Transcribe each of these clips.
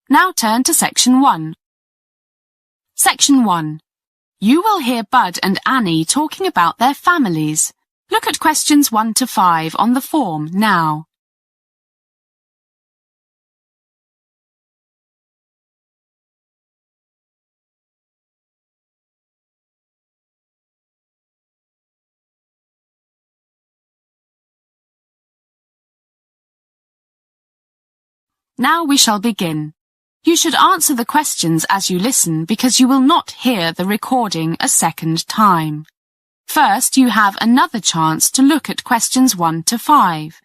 Now turn to Section 1. Section 1. You will hear Bud and Annie talking about their families. Look at questions 1 to 5 on the form now. Now we shall begin. You should answer the questions as you listen because you will not hear the recording a second time. First, you have another chance to look at questions 1 to 5.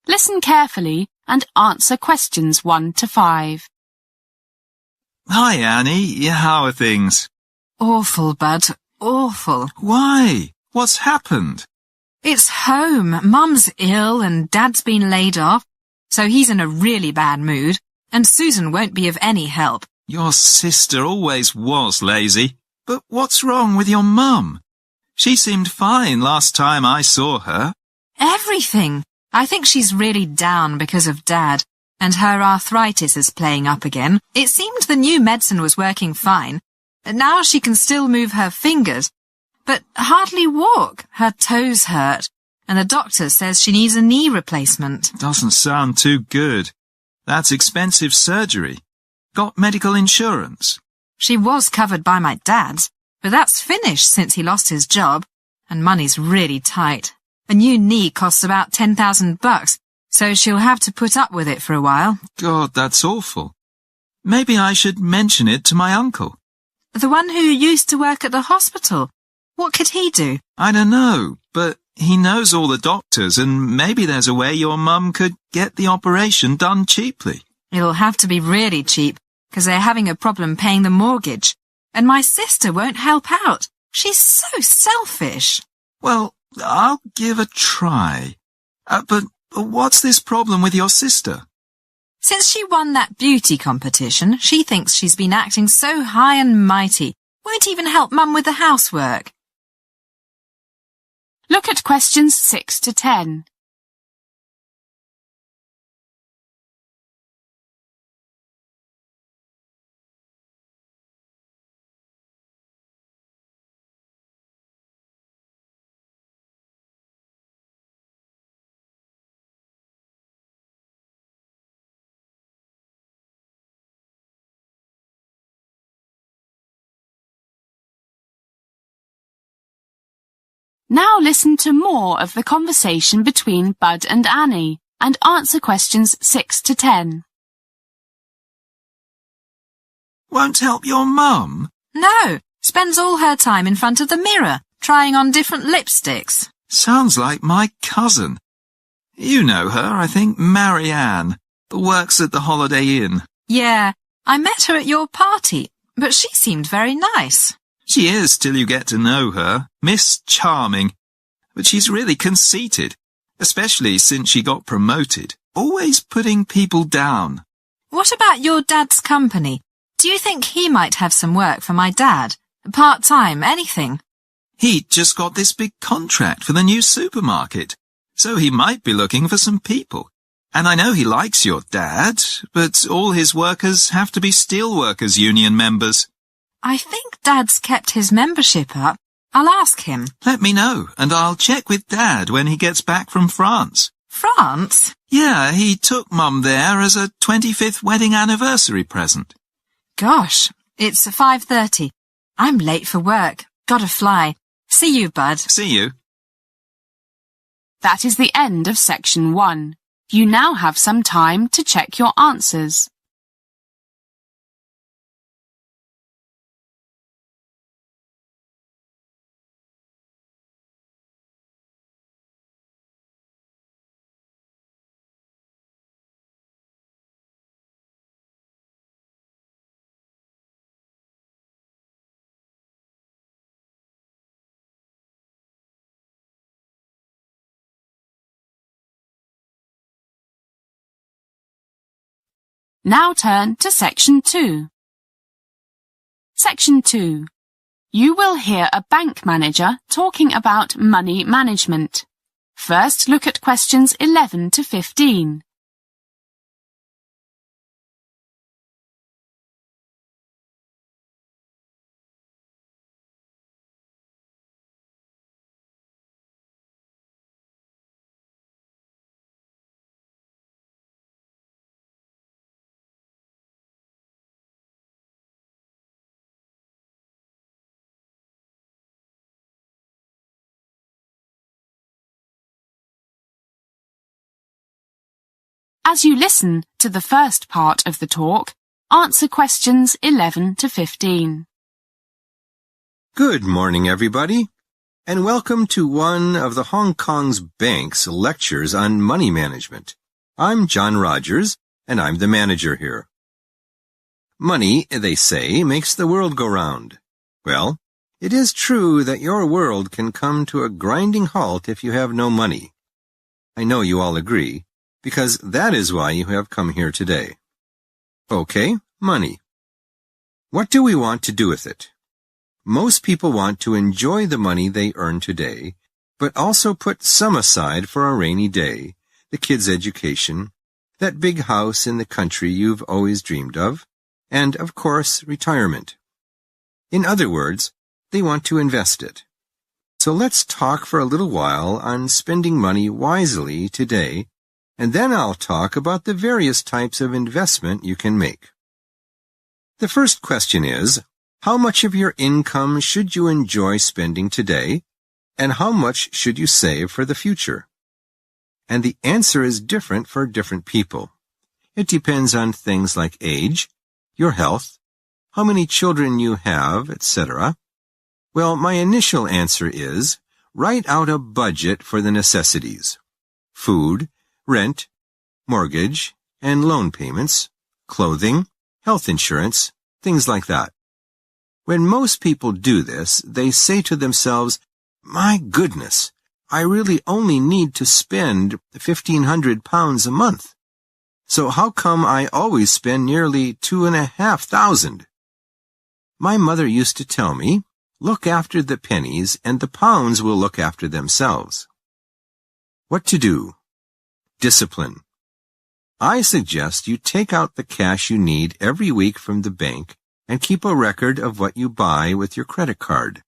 Listen carefully and answer questions 1 to 5. Hi, Annie. How are things? Awful, Bud. Awful. Why? What's happened? It's home. Mum's ill and Dad's been laid off, so he's in a really bad mood, and Susan won't be of any help. Your sister always was lazy. But what's wrong with your mum? She seemed fine last time I saw her. Everything. I think she's really down because of Dad, and her arthritis is playing up again. It seemed the new medicine was working fine. Now she can still move her fingers, but hardly walk. Her toes hurt, and the doctor says she needs a knee replacement. Doesn't sound too good. That's expensive surgery. Got medical insurance? She was covered by my dad's, but that's finished since he lost his job, and money's really tight. A new knee costs about $10,000, so she'll have to put up with it for a while. God, that's awful. Maybe I should mention it to my uncle. The one who used to work at the hospital. What could he do? I don't know, but he knows all the doctors and maybe there's a way your mum could get the operation done cheaply. It'll have to be really cheap, because they're having a problem paying the mortgage. And my sister won't help out. She's so selfish. Well, I'll give a try. But what's this problem with your sister? Since she won that beauty competition, she thinks she's been acting so high and mighty. Won't even help Mum with the housework. Look at questions 6 to 10. Now listen to more of the conversation between Bud and Annie and answer questions 6 to 10. Won't help your mum? No, spends all her time in front of the mirror, trying on different lipsticks. Sounds like my cousin. You know her, I think, Marianne, that works at the Holiday Inn. Yeah, I met her at your party, but she seemed very nice. She is till you get to know her. Miss Charming. But she's really conceited, especially since she got promoted. Always putting people down. What about your dad's company? Do you think he might have some work for my dad? Part-time, anything? He just got this big contract for the new supermarket, so he might be looking for some people. And I know he likes your dad, but all his workers have to be Steelworkers Union members. I think Dad's kept his membership up. I'll ask him. Let me know, and I'll check with Dad when he gets back from France. France? Yeah, he took Mum there as a 25th wedding anniversary present. Gosh, it's 5:30. I'm late for work. Gotta fly. See you, Bud. See you. That is the end of Section 1. You now have some time to check your answers. Now turn to Section 2. Section 2. You will hear a bank manager talking about money management. First, look at questions 11 to 15. As you listen to the first part of the talk, answer questions 11 to 15. Good morning, everybody, and welcome to one of the Hong Kong's bank's lectures on money management. I'm John Rogers, and I'm the manager here. Money, they say, makes the world go round. Well, it is true that your world can come to a grinding halt if you have no money. I know you all agree, because that is why you have come here today. Okay, money. What do we want to do with it? Most people want to enjoy the money they earn today, but also put some aside for a rainy day, the kids' education, that big house in the country you've always dreamed of, and, of course, retirement. In other words, they want to invest it. So let's talk for a little while on spending money wisely today, and then I'll talk about the various types of investment you can make. The first question is, how much of your income should you enjoy spending today, and how much should you save for the future? And the answer is different for different people. It depends on things like age, your health, how many children you have, etc. Well, my initial answer is, write out a budget for the necessities: food, rent, mortgage, and loan payments, clothing, health insurance, things like that. When most people do this, they say to themselves, "My goodness, I really only need to spend £1,500 a month. So how come I always spend nearly $2,500? My mother used to tell me, look after the pennies and the pounds will look after themselves." What to do? Discipline. I suggest you take out the cash you need every week from the bank and keep a record of what you buy with your credit card.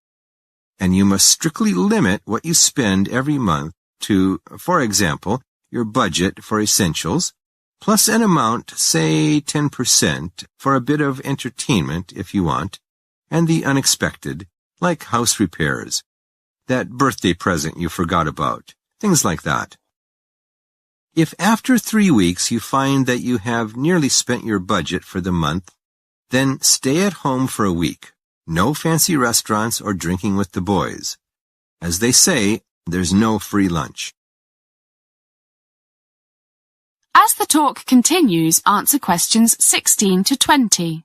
And you must strictly limit what you spend every month to, for example, your budget for essentials, plus an amount, say 10%, for a bit of entertainment if you want, and the unexpected, like house repairs, that birthday present you forgot about, things like that. If after 3 weeks you find that you have nearly spent your budget for the month, then stay at home for a week. No fancy restaurants or drinking with the boys. As they say, there's no free lunch. As the talk continues, answer questions 16 to 20.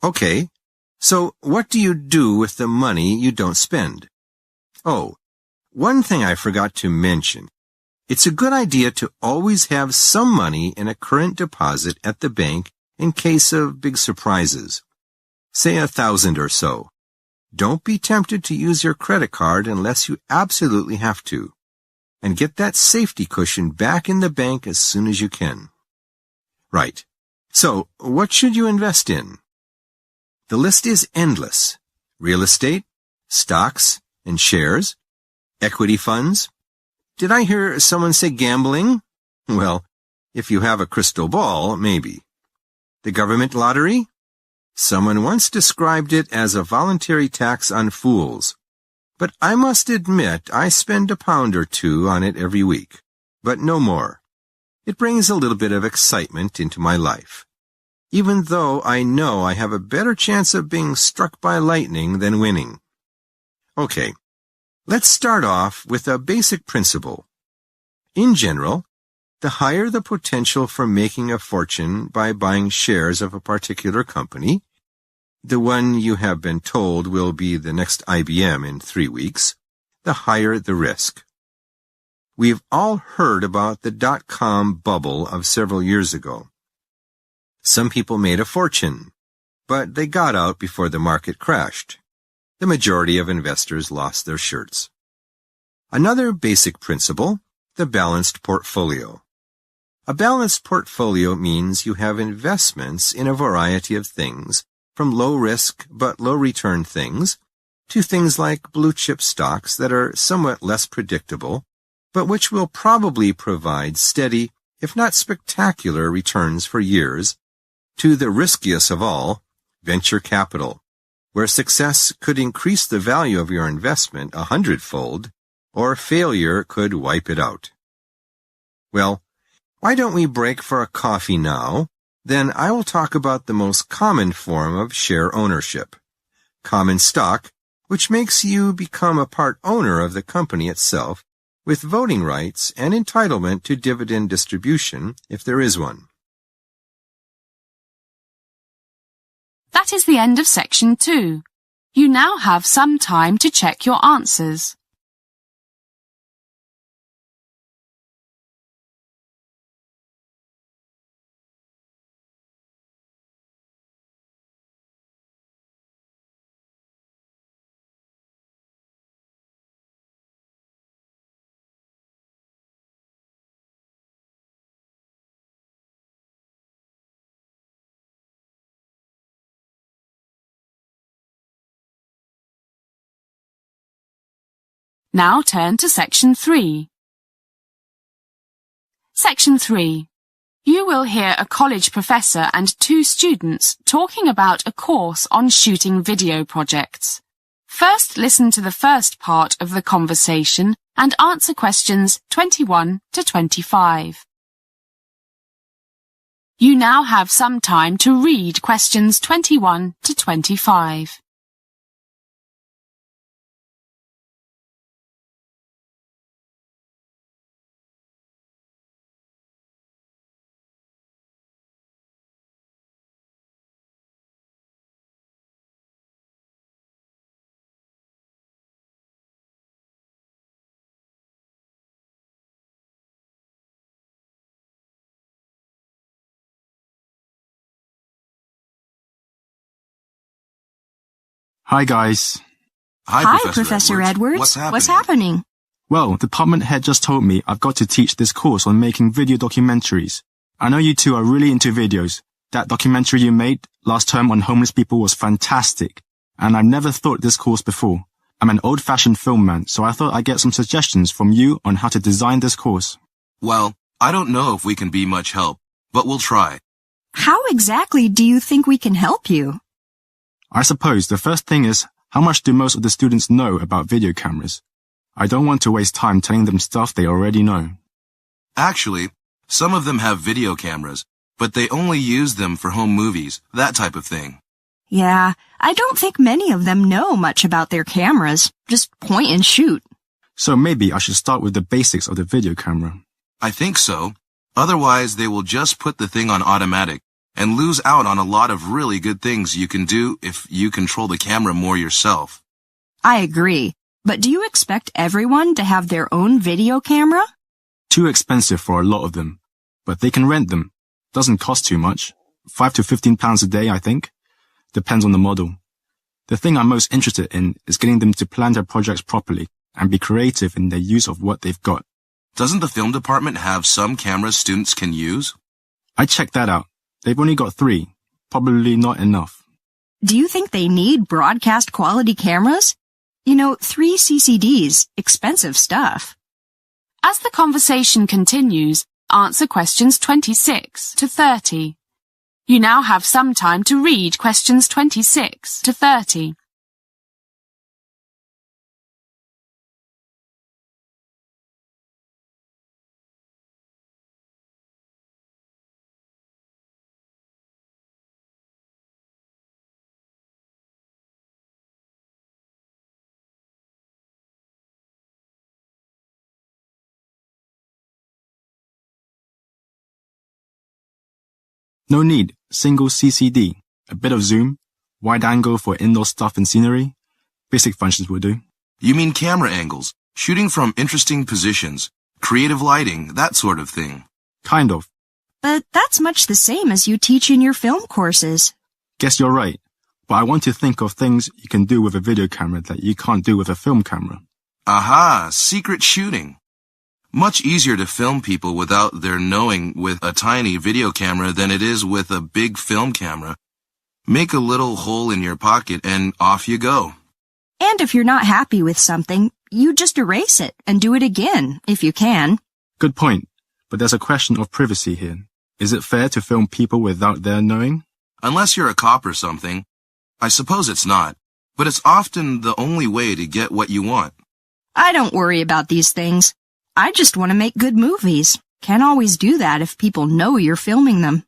Okay, so what do you do with the money you don't spend? Oh, one thing I forgot to mention. It's a good idea to always have some money in a current deposit at the bank in case of big surprises. Say 1,000 or so. Don't be tempted to use your credit card unless you absolutely have to. And get that safety cushion back in the bank as soon as you can. Right. So, what should you invest in? The list is endless. Real estate, stocks and shares, equity funds. Did I hear someone say gambling? Well, if you have a crystal ball, maybe. The government lottery? Someone once described it as a voluntary tax on fools. But I must admit I spend £1 or £2 on it every week, but no more. It brings a little bit of excitement into my life, even though I know I have a better chance of being struck by lightning than winning. Okay, Let's start off with a basic principle. In general, the higher the potential for making a fortune by buying shares of a particular company, the one you have been told will be the next IBM in 3 weeks, the higher the risk. We've all heard about the dot-com bubble of several years ago. Some people made a fortune, but they got out before the market crashed. The majority of investors lost their shirts. Another basic principle, the balanced portfolio. A balanced portfolio means you have investments in a variety of things, from low-risk but low-return things to things like blue-chip stocks that are somewhat less predictable, but which will probably provide steady, if not spectacular, returns for years, to the riskiest of all, venture capital, where success could increase the value of your investment 100-fold, or failure could wipe it out. Well, why don't we break for a coffee now? Then I will talk about the most common form of share ownership, common stock, which makes you become a part owner of the company itself, with voting rights and entitlement to dividend distribution if there is one. That is the end of section 2. You now have some time to check your answers. Now turn to section 3. Section 3. You will hear a college professor and 2 students talking about a course on shooting video projects. First, listen to the first part of the conversation and answer questions 21 to 25. You now have some time to read questions 21 to 25. Hi guys. Hi, Professor Edwards. What's happening? Well, department head just told me I've got to teach this course on making video documentaries. I know you two are really into videos. That documentary you made last term on homeless people was fantastic, and I've never thought this course before. I'm an old-fashioned film man, so I thought I'd get some suggestions from you on how to design this course. Well, I don't know if we can be much help, but we'll try. How exactly do you think we can help you? I suppose the first thing is, how much do most of the students know about video cameras? I don't want to waste time telling them stuff they already know. Actually, some of them have video cameras, but they only use them for home movies, that type of thing. Yeah, I don't think many of them know much about their cameras. Just point and shoot. So maybe I should start with the basics of the video camera. I think so. Otherwise, they will just put the thing on automatic and lose out on a lot of really good things you can do if you control the camera more yourself. I agree. But do you expect everyone to have their own video camera? Too expensive for a lot of them. But they can rent them. Doesn't cost too much. £5 to £15 a day, I think. Depends on the model. The thing I'm most interested in is getting them to plan their projects properly and be creative in their use of what they've got. Doesn't the film department have some cameras students can use? I checked that out. They've only got 3. Probably not enough. Do you think they need broadcast quality cameras? 3 CCDs, expensive stuff. As the conversation continues, answer questions 26 to 30. You now have some time to read questions 26 to 30. No need, single CCD, a bit of zoom, wide angle for indoor stuff and scenery. Basic functions will do. You mean camera angles, shooting from interesting positions, creative lighting, that sort of thing. Kind of. But that's much the same as you teach in your film courses. Guess you're right. But I want to think of things you can do with a video camera that you can't do with a film camera. Aha, secret shooting. Much easier to film people without their knowing with a tiny video camera than it is with a big film camera. Make a little hole in your pocket and off you go. And if you're not happy with something, you just erase it and do it again, if you can. Good point. But there's a question of privacy here. Is it fair to film people without their knowing? Unless you're a cop or something. I suppose it's not. But it's often the only way to get what you want. I don't worry about these things. I just want to make good movies. Can't always do that if people know you're filming them.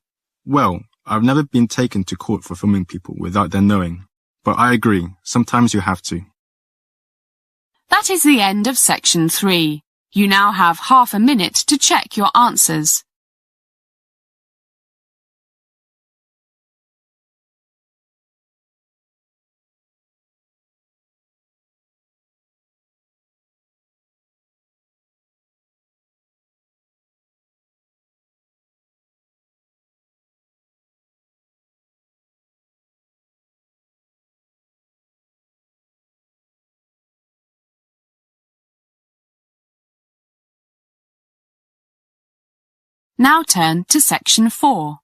Well, I've never been taken to court for filming people without their knowing. But I agree, sometimes you have to. That is the end of section 3. You now have half a minute to check your answers. Now turn to section 4.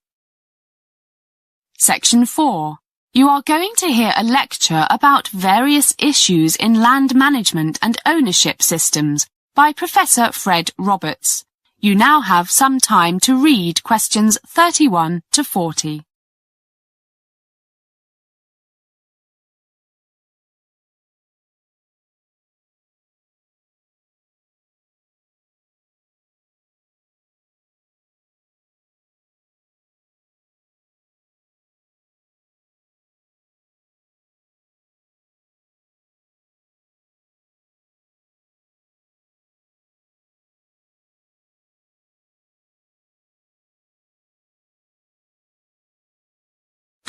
Section 4. You are going to hear a lecture about various issues in land management and ownership systems by Professor Fred Roberts. You now have some time to read questions 31 to 40.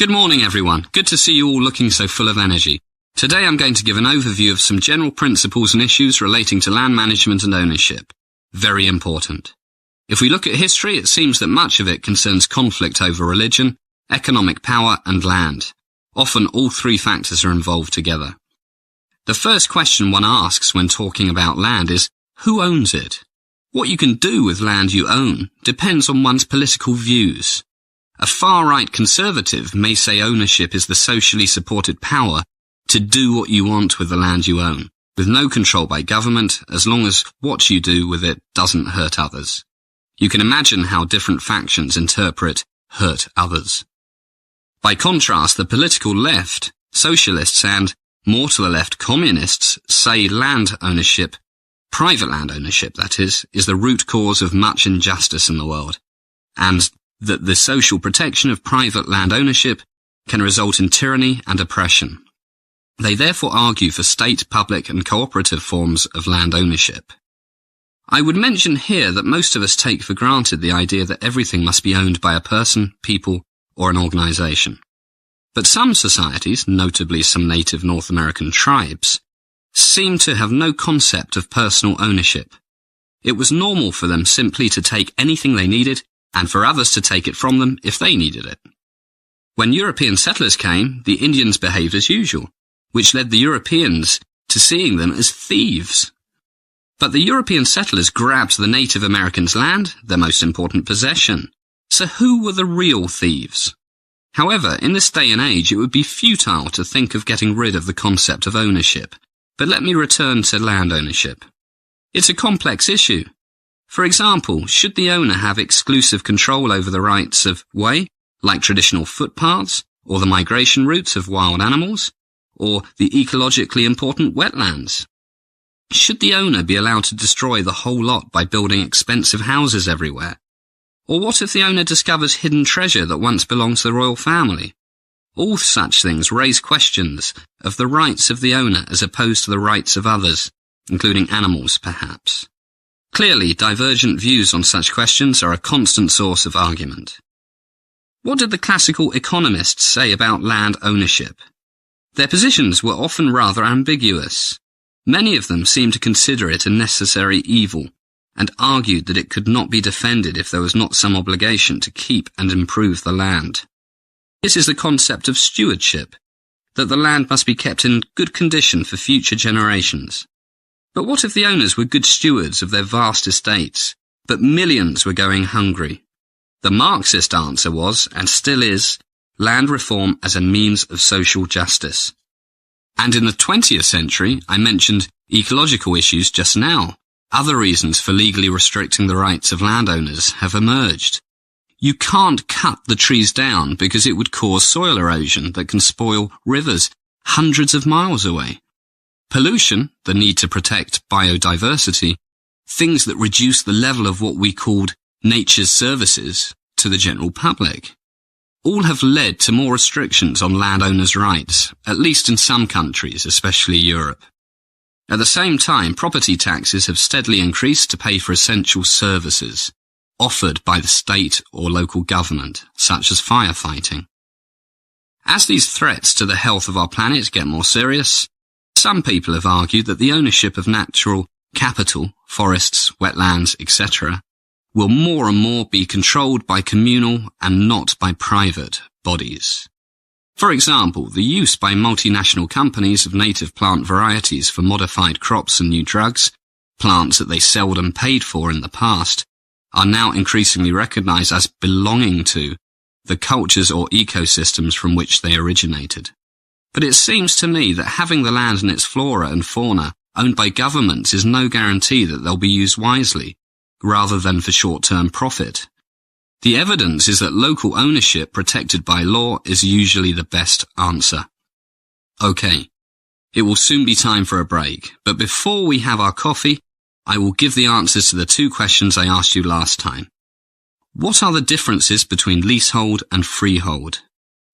Good morning, everyone. Good to see you all looking so full of energy. Today I'm going to give an overview of some general principles and issues relating to land management and ownership. Very important. If we look at history, it seems that much of it concerns conflict over religion, economic power and land. Often all three factors are involved together. The first question one asks when talking about land is, who owns it? What you can do with land you own depends on one's political views. A far-right conservative may say ownership is the socially supported power to do what you want with the land you own, with no control by government as long as what you do with it doesn't hurt others. You can imagine how different factions interpret hurt others. By contrast, the political left, socialists and, more to the left, communists say land ownership, private land ownership that is the root cause of much injustice in the world, and that the social protection of private land ownership can result in tyranny and oppression. They therefore argue for state, public and cooperative forms of land ownership. I would mention here that most of us take for granted the idea that everything must be owned by a person, people or an organization. But some societies, notably some native North American tribes, seem to have no concept of personal ownership. It was normal for them simply to take anything they needed and for others to take it from them if they needed it. When European settlers came, the Indians behaved as usual, which led the Europeans to seeing them as thieves. But the European settlers grabbed the Native Americans' land, their most important possession. So who were the real thieves? However, in this day and age, it would be futile to think of getting rid of the concept of ownership. But let me return to land ownership. It's a complex issue. For example, should the owner have exclusive control over the rights of way, like traditional footpaths, or the migration routes of wild animals, or the ecologically important wetlands? Should the owner be allowed to destroy the whole lot by building expensive houses everywhere? Or what if the owner discovers hidden treasure that once belonged to the royal family? All such things raise questions of the rights of the owner as opposed to the rights of others, including animals, perhaps. Clearly, divergent views on such questions are a constant source of argument. What did the classical economists say about land ownership? Their positions were often rather ambiguous. Many of them seemed to consider it a necessary evil, and argued that it could not be defended if there was not some obligation to keep and improve the land. This is the concept of stewardship, that the land must be kept in good condition for future generations. But what if the owners were good stewards of their vast estates, but millions were going hungry? The Marxist answer was, and still is, land reform as a means of social justice. And in the 20th century, I mentioned ecological issues just now. Other reasons for legally restricting the rights of landowners have emerged. You can't cut the trees down because it would cause soil erosion that can spoil rivers hundreds of miles away. Pollution, the need to protect biodiversity, things that reduce the level of what we called nature's services to the general public. All have led to more restrictions on landowners' rights, at least in some countries, especially Europe. At the same time, property taxes have steadily increased to pay for essential services offered by the state or local government, such as firefighting. As these threats to the health of our planet get more serious, some people have argued that the ownership of natural capital, forests, wetlands, etc., will more and more be controlled by communal and not by private bodies. For example, the use by multinational companies of native plant varieties for modified crops and new drugs, plants that they seldom paid for in the past, are now increasingly recognized as belonging to the cultures or ecosystems from which they originated. But it seems to me that having the land and its flora and fauna owned by governments is no guarantee that they'll be used wisely, rather than for short-term profit. The evidence is that local ownership protected by law is usually the best answer. Okay, it will soon be time for a break, but before we have our coffee, I will give the answers to the two questions I asked you last time. What are the differences between leasehold and freehold?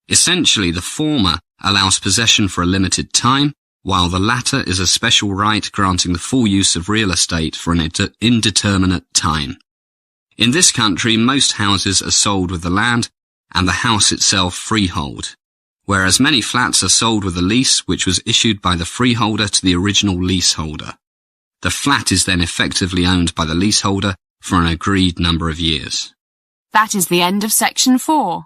Essentially, the former allows possession for a limited time, while the latter is a special right granting the full use of real estate for an indeterminate time. In this country, most houses are sold with the land and the house itself freehold, whereas many flats are sold with a lease which was issued by the freeholder to the original leaseholder. The flat is then effectively owned by the leaseholder for an agreed number of years. That is the end of section 4.